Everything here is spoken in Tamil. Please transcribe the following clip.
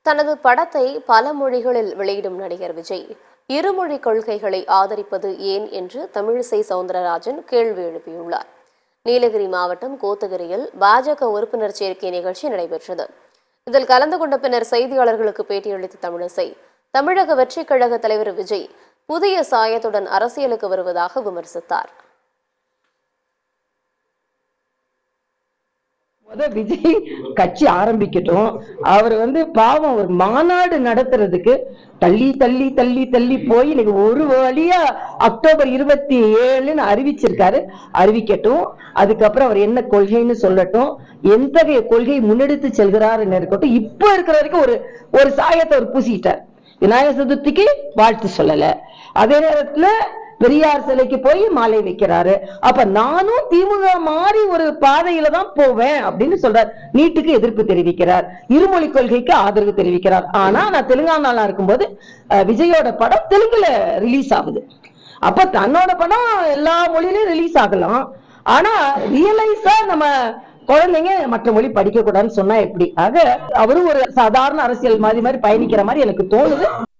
தனது படத்தை பல மொழிகளில் வெளியிடும் நடிகர் விஜய் இருமொழி கொள்கைகளை ஆதரிப்பது ஏன் என்று தமிழிசை சவுந்தரராஜன் கேள்வி எழுப்பியுள்ளார். நீலகிரி மாவட்டம் கோத்தகிரியில் பாஜக உறுப்பினர் சேர்க்கை நிகழ்ச்சி நடைபெற்றது. இதில் கலந்து கொண்ட பின்னர் செய்தியாளர்களுக்கு பேட்டியளித்த தமிழிசை, தமிழக வெற்றிக் கழக தலைவர் விஜய் புதிய சாயத்துடன் அரசியலுக்கு வருவதாக விமர்சித்தார். விஜய் கட்சி ஆரம்பிக்கட்டும். அவர் பாவம் ஒரு மாநாடு நடத்துறதுக்கு தள்ளி தள்ளி தள்ளி தள்ளி போய் இன்னைக்கு ஒரு வழியா அக்டோபர் 27 அறிவிச்சிருக்காரு. அறிவிக்கட்டும். அதுக்கப்புறம் அவர் என்ன கொள்கைன்னு சொல்லட்டும், எந்தகைய கொள்கை முன்னெடுத்து செல்கிறாருன்னு இருக்கட்டும். இப்ப இருக்கிற வரைக்கும் ஒரு சாயத்தை அவர் பூசிட்டார். விநாயகர் சதுர்த்திக்கு வாழ்த்து சொல்லல, அதே நேரத்துல பெரியார் சிலைக்கு போய் மாலை வைக்கிறாரு. அப்ப நானும் திமுக மாறி ஒரு பாதையில தான் போவேன் அப்படின்னு சொல்றார். நீட்டுக்கு எதிர்ப்பு தெரிவிக்கிறார், இருமொழி கொள்கைக்கு ஆதரவு தெரிவிக்கிறார். ஆனா நான் தெலுங்கானால இருக்கும்போது விஜயோட படம் தெலுங்குல ரிலீஸ் ஆகுது. அப்ப தன்னோட படம் எல்லா மொழியிலும் ரிலீஸ் ஆகலாம். ஆனா ரியலைஸா நம்ம குழந்தைங்க மற்ற மொழி படிக்க கூடாதுன்னு சொன்னா எப்படி? ஆக அவரும் ஒரு சாதாரண அரசியல் மாதிரி பயணிக்கிற மாதிரி எனக்கு தோணுது.